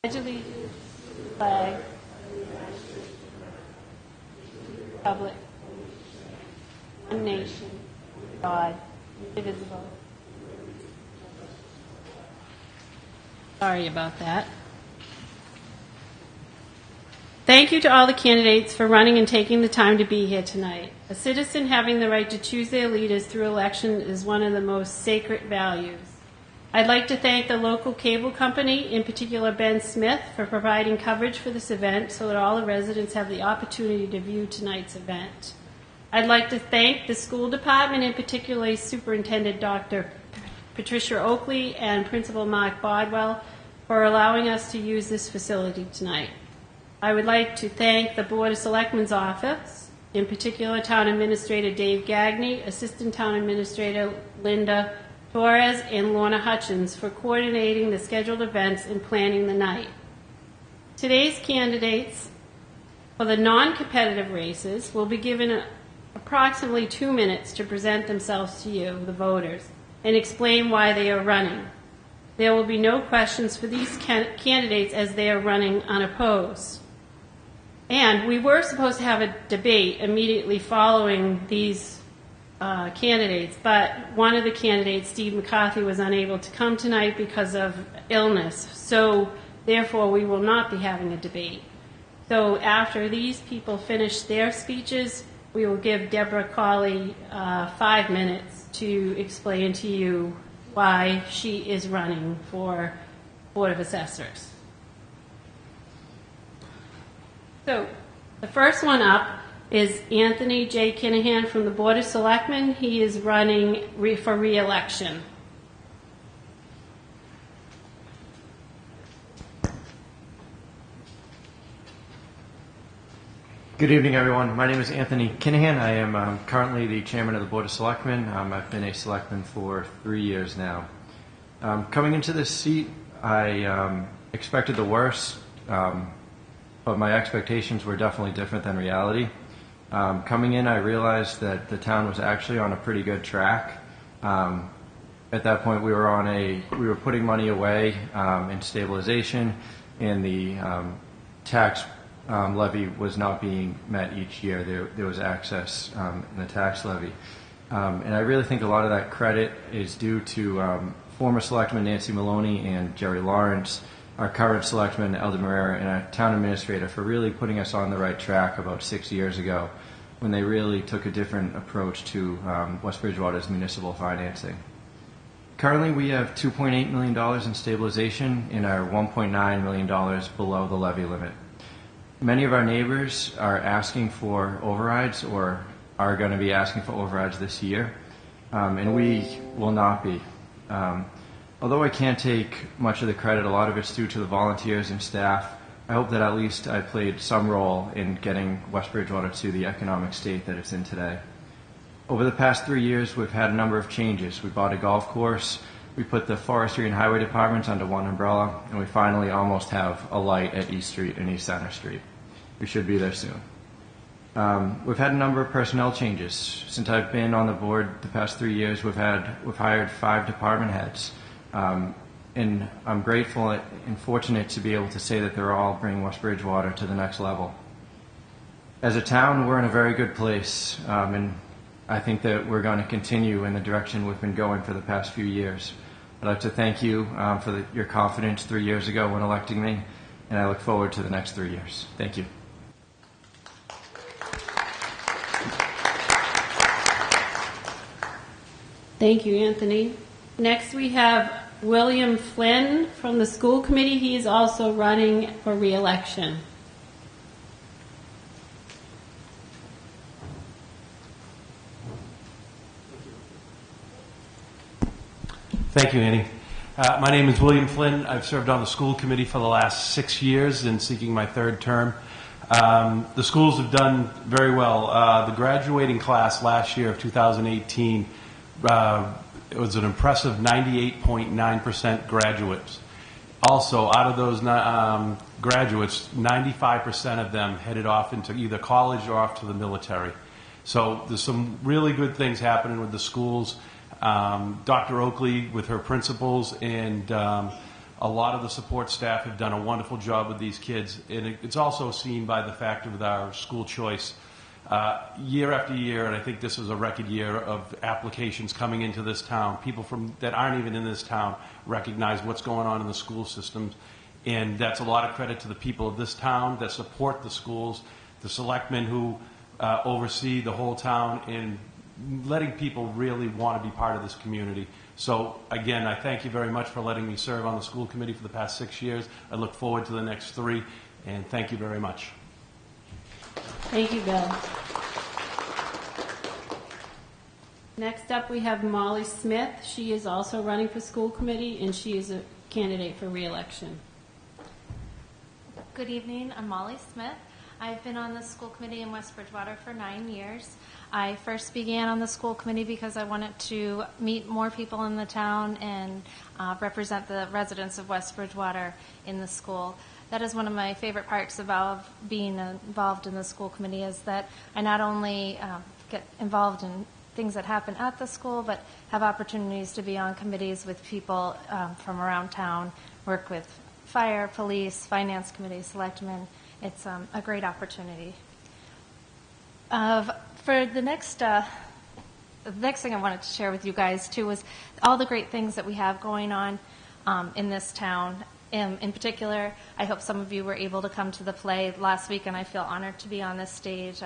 pledge allegiance to the flag, republic, one nation, God, indivisible. Sorry about that. Thank you to all the candidates for running and taking the time to be here tonight. A citizen having the right to choose their leaders through election is one of the most sacred values. I'd like to thank the local cable company, in particular Ben Smith, for providing coverage for this event so that all the residents have the opportunity to view tonight's event. I'd like to thank the school department, in particular Superintendent Dr. Patricia Oakley and Principal Mark Bodwell, for allowing us to use this facility tonight. I would like to thank the Board of Selectmen's office, in particular Town Administrator Dave Gagney, Assistant Town Administrator Linda Torres, and Lorna Hutchins for coordinating the scheduled events and planning the night. Today's candidates for the non-competitive races will be given approximately 2 minutes to present themselves to you, the voters, and explain why they are running. There will be no questions for these candidates as they are running unopposed. And we were supposed to have a debate immediately following these candidates, but one of the candidates, Steve McCarthy, was unable to come tonight because of illness. So therefore, we will not be having a debate. So after these people finish their speeches, we will give Debra Cauley 5 minutes to explain to you why she is running for Board of Assessors. So the first one up is Anthony J. Kinahan from the Board of Selectmen. He is running for re-election. Good evening, everyone. My name is Anthony Kinahan. I am currently the chairman of the Board of Selectmen. I've been a selectman for 3 years now. Coming into this seat, I expected the worst, but my expectations were definitely different than reality. Coming in, I realized that the town was actually on a pretty good track. At that point, we were putting money away in stabilization, and the tax levy was not being met each year. There was excess in the tax levy. And I really think a lot of that credit is due to former selectman Nancy Maloney and Jerry Lawrence, our current selectman Elder Marrera, and our town administrator for really putting us on the right track about 6 years ago when they really took a different approach to West Bridgewater's municipal financing. Currently, we have $2.8 million in stabilization and are $1.9 million below the levy limit. Many of our neighbors are asking for overrides or are going to be asking for overrides this year, and we will not be. Although I can't take much of the credit, a lot of it's due to the volunteers and staff. I hope that at least I played some role in getting West Bridgewater to the economic state that it's in today. Over the past 3 years, we've had a number of changes. We bought a golf course, we put the forestry and highway departments under one umbrella, and we finally almost have a light at East Street and East Center Street. We should be there soon. We've had a number of personnel changes. Since I've been on the board the past 3 years, we've hired 5 department heads. And I'm grateful and fortunate to be able to say that they're all bringing West Bridgewater to the next level. As a town, we're in a very good place, and I think that we're going to continue in the direction we've been going for the past few years. I'd like to thank you for your confidence 3 years ago when electing me, and I look forward to the next 3 years. Thank you. Thank you, Anthony. Next, we have William Flynn from the school committee. He is also running for re-election. Thank you, Annie. My name is William Flynn. I've served on the school committee for the last 6 years and seeking my 3rd term. The schools have done very well. The graduating class last year of 2018 it was an impressive 98.9% graduates. Also, out of those graduates, 95% of them headed off into either college or off to the military. So there's some really good things happening with the schools. Dr. Oakley with her principals and a A lot of the support staff have done a wonderful job with these kids, and it's also seen by the fact of our school choice. Year after year, and I think this was a record year of applications coming into this town. People that aren't even in this town recognize what's going on in the school systems, and that's a lot of credit to the people of this town that support the schools, the selectmen who oversee the whole town, and letting people really want to be part of this community. So again, I thank you very much for letting me serve on the school committee for the past 6 years. I look forward to the next 3, and thank you very much. Thank you, Bill. Next up, we have Molly Smith. She is also running for school committee, and she is a candidate for re-election. Good evening, I'm Molly Smith. I've been on the school committee in West Bridgewater for 9 years. I first began on the school committee because I wanted to meet more people in the town and represent the residents of West Bridgewater in the school. That is one of my favorite parts about being involved in the school committee, is that I not only get involved in things that happen at the school, but have opportunities to be on committees with people from around town, work with fire, police, finance committee, selectmen. It's a great opportunity. For the next thing I wanted to share with you guys too was all the great things that we have going on in this town. In particular, I hope some of you were able to come to the play last week, and I feel honored to be on this stage.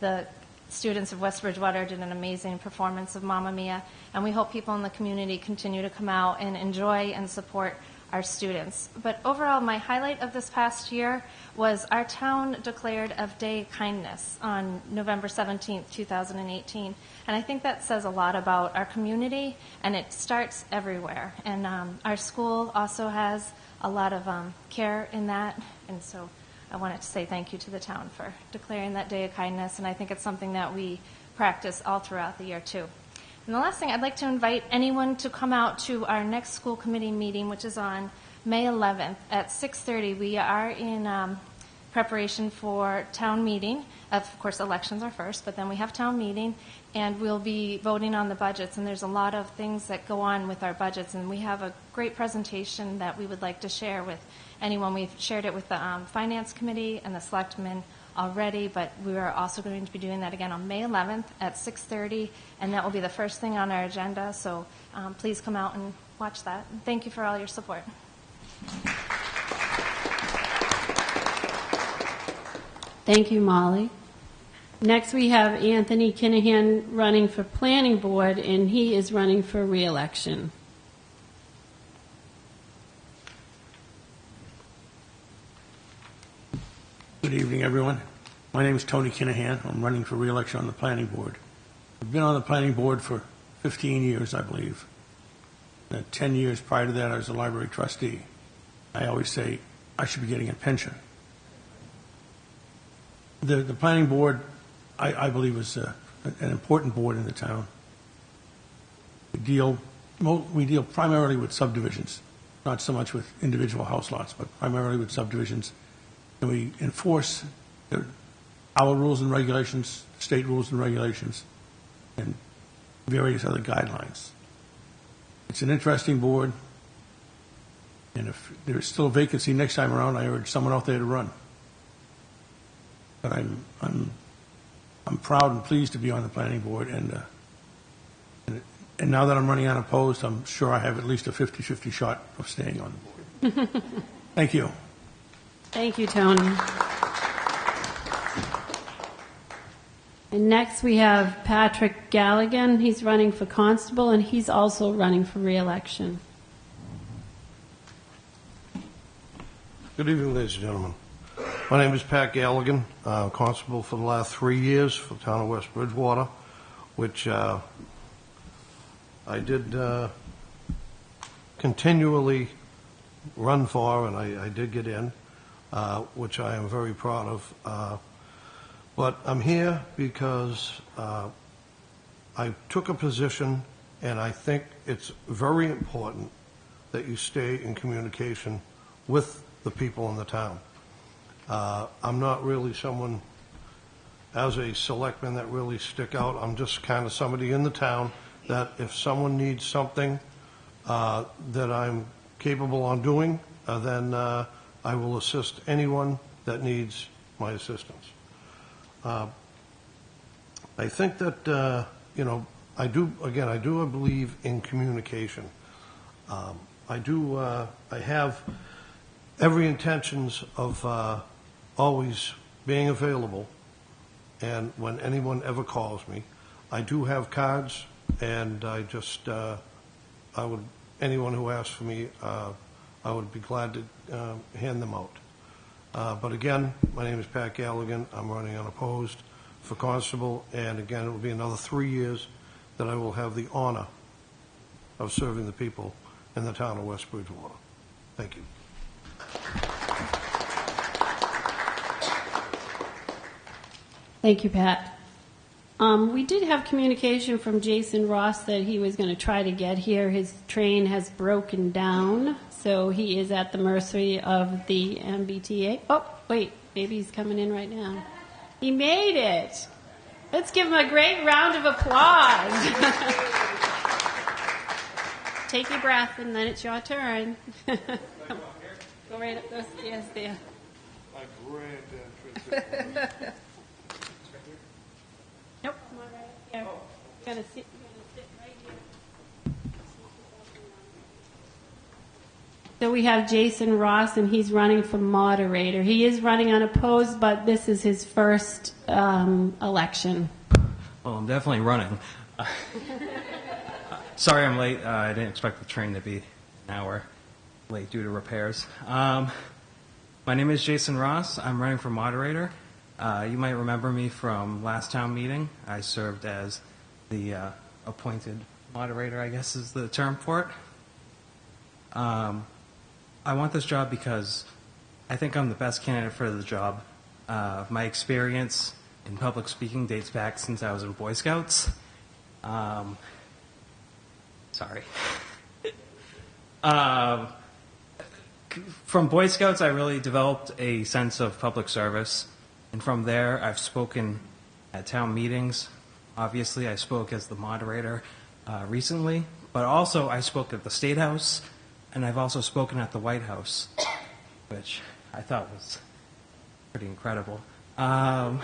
The students of West Bridgewater did an amazing performance of Mamma Mia, and we hope people in the community continue to come out and enjoy and support our students. But overall, my highlight of this past year was our town declared a Day of Kindness on November 17th, 2018. And I think that says a lot about our community, and it starts everywhere. And our school also has a lot of care in that, and so I wanted to say thank you to the town for declaring that Day of Kindness, and I think it's something that we practice all throughout the year too. And the last thing, I'd like to invite anyone to come out to our next school committee meeting, which is on May 11th at 6:30. We are in preparation for town meeting. Of course, elections are first, but then we have town meeting, and we'll be voting on the budgets, and there's a lot of things that go on with our budgets, and we have a great presentation that we would like to share with anyone. We've shared it with the Finance Committee and the Selectmen already, but we are also going to be doing that again on May 11th at 6:30, and that will be the first thing on our agenda, so please come out and watch that. And thank you for all your support. Thank you, Molly. Next, we have Anthony Kinahan running for Planning Board, and he is running for re-election. Good evening, everyone. My name is Tony Kinahan. I'm running for re-election on the Planning Board. I've been on the Planning Board for 15 years, I believe. 10 years prior to that, I was a library trustee. I always say I should be getting a pension. The Planning Board, I believe, is an important board in the town. We deal primarily with subdivisions, not so much with individual house lots, but primarily with subdivisions. And we enforce our rules and regulations, state rules and regulations, and various other guidelines. It's an interesting board, and if there's still a vacancy next time around, I urge someone out there to run. But I'm proud and pleased to be on the Planning Board, and now that I'm running unopposed, I'm sure I have at least a 50-50 shot of staying on the board. Thank you. Thank you, Tony. And next we have Patrick Galligan. He's running for Constable, and he's also running for re-election. Good evening, ladies and gentlemen. My name is Pat Galligan, Constable for the last 3 years for the town of West Bridgewater, which I did continually run for, and I did get in, which I am very proud of. But I'm here because I took a position, and I think it's very important that you stay in communication with the people in the town. I'm not really someone, as a selectman, that really stick out. I'm just kind of somebody in the town that if someone needs something, that I'm capable on doing, then I will assist anyone that needs my assistance. I think that, I do believe in communication. I have every intentions of always being available, and when anyone ever calls me, I do have cards, and anyone who asks for me, I would be glad to hand them out. But again, my name is Pat Galligan. I'm running unopposed for Constable, and again, it will be another 3 years that I will have the honor of serving the people in the town of West Bridgewater. Thank you. Thank you, Pat. We did have communication from Jason Ross that he was going to try to get here. His train has broken down, so he is at the mercy of the MBTA. Oh, wait, maybe he's coming in right now. He made it. Let's give him a great round of applause. Take your breath, and then it's your turn. Go right up those stairs there. A grand entrance. Nope, come on right up here. You're gonna sit right here. So we have Jason Ross, and he's running for Moderator. He is running unopposed, but this is his first election. Well, I'm definitely running. Sorry I'm late. I didn't expect the train to be an hour late due to repairs. My name is Jason Ross. I'm running for Moderator. You might remember me from last town meeting. I served as the appointed moderator, I guess is the term for it. I want this job because I think I'm the best candidate for the job. My experience in public speaking dates back since I was in Boy Scouts. Sorry. From Boy Scouts, I really developed a sense of public service. And from there, I've spoken at town meetings. Obviously, I spoke as the moderator recently, but also I spoke at the State House, and I've also spoken at the White House, which I thought was pretty incredible. But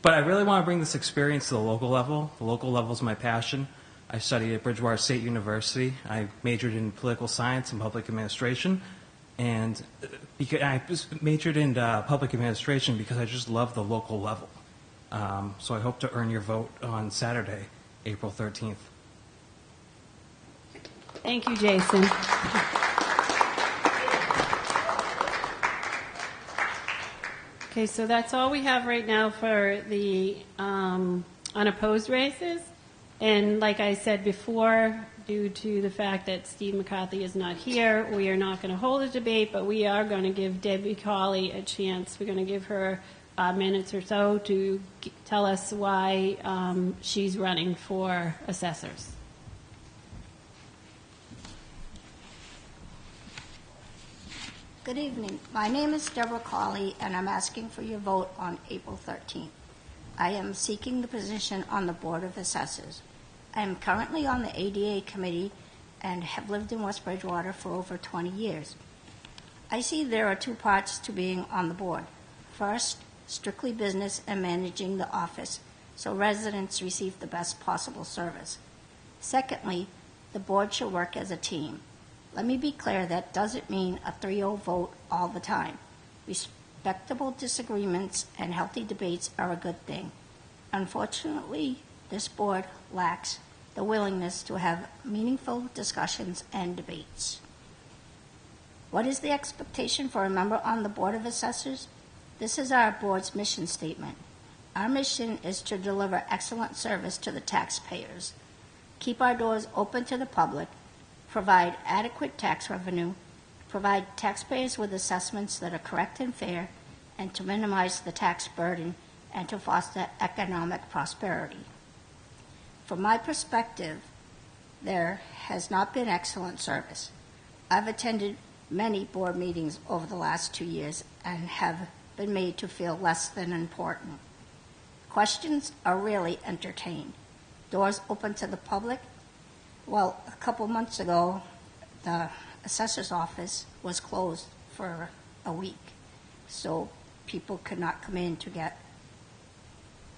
I really want to bring this experience to the local level. The local level is my passion. I studied at Bridgewater State University. I majored in political science and public administration. And I majored in public administration because I just love the local level. So I hope to earn your vote on Saturday, April 13th. Thank you, Jason. Okay, so that's all we have right now for the unopposed races. And like I said before, due to the fact that Steve McCarthy is not here, we are not going to hold a debate, but we are going to give Debbie Cauley a chance. We're going to give her minutes or so to tell us why she's running for assessors. Good evening. My name is Debra Cauley, and I'm asking for your vote on April 13th. I am seeking the position on the Board of Assessors. I am currently on the ADA committee and have lived in West Bridgewater for over 20 years. I see there are two parts to being on the board. First, strictly business and managing the office, so residents receive the best possible service. Secondly, the board should work as a team. Let me be clear, that doesn't mean a 3-0 vote all the time. Respectable disagreements and healthy debates are a good thing. Unfortunately, this board lacks the willingness to have meaningful discussions and debates. What is the expectation for a member on the Board of Assessors? This is our board's mission statement. Our mission is to deliver excellent service to the taxpayers, keep our doors open to the public, provide adequate tax revenue, provide taxpayers with assessments that are correct and fair, and to minimize the tax burden and to foster economic prosperity. From my perspective, there has not been excellent service. I've attended many board meetings over the last 2 years and have been made to feel less than important. Questions are really entertained. Doors open to the public. Well, a couple months ago, the assessor's office was closed for a week, so people could not come in to get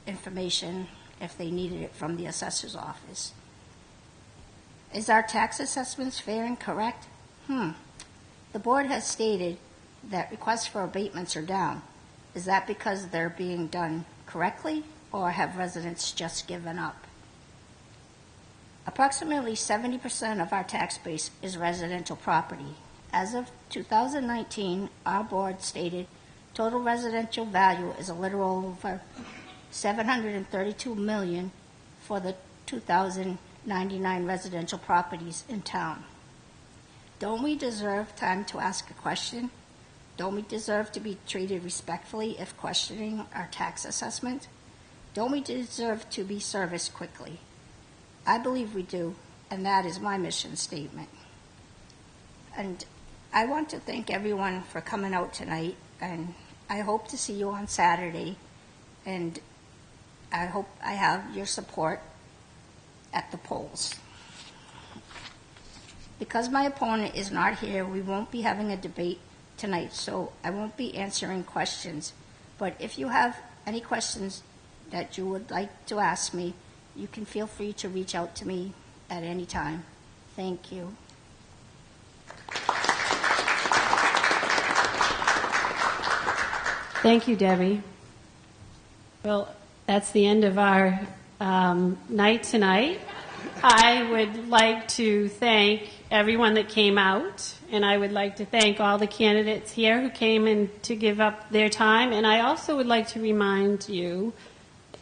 information if they needed it from the assessor's office. Is our tax assessments fair and correct? The board has stated that requests for abatements are down. Is that because they're being done correctly, or have residents just given up? Approximately 70% of our tax base is residential property. As of 2019, our board stated total residential value is a little over $732 million for the 2,099 residential properties in town. Don't we deserve time to ask a question? Don't we deserve to be treated respectfully if questioning our tax assessment? Don't we deserve to be serviced quickly? I believe we do, and that is my mission statement. And I want to thank everyone for coming out tonight, and I hope to see you on Saturday, and I hope I have your support at the polls. Because my opponent is not here, we won't be having a debate tonight, so I won't be answering questions. But if you have any questions that you would like to ask me, you can feel free to reach out to me at any time. Thank you. Thank you, Debbie. Well, that's the end of our night tonight. I would like to thank everyone that came out, and I would like to thank all the candidates here who came in to give up their time. And I also would like to remind you,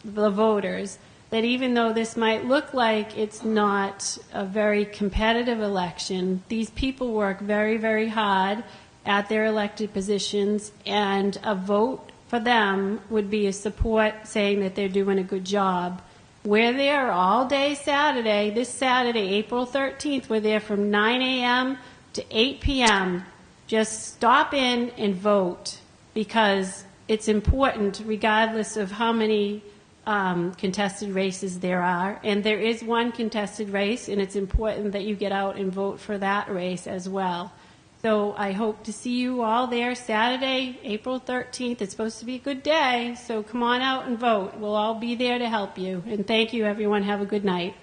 the voters, that even though this might look like it's not a very competitive election, these people work very, very hard at their elected positions, and a vote for them would be a support saying that they're doing a good job. We're there all day Saturday. This Saturday, April 13th, we're there from 9 a.m. to 8 p.m. Just stop in and vote, because it's important regardless of how many contested races there are. And there is one contested race, and it's important that you get out and vote for that race as well. So I hope to see you all there Saturday, April 13th. It's supposed to be a good day, so come on out and vote. We'll all be there to help you. And thank you, everyone. Have a good night.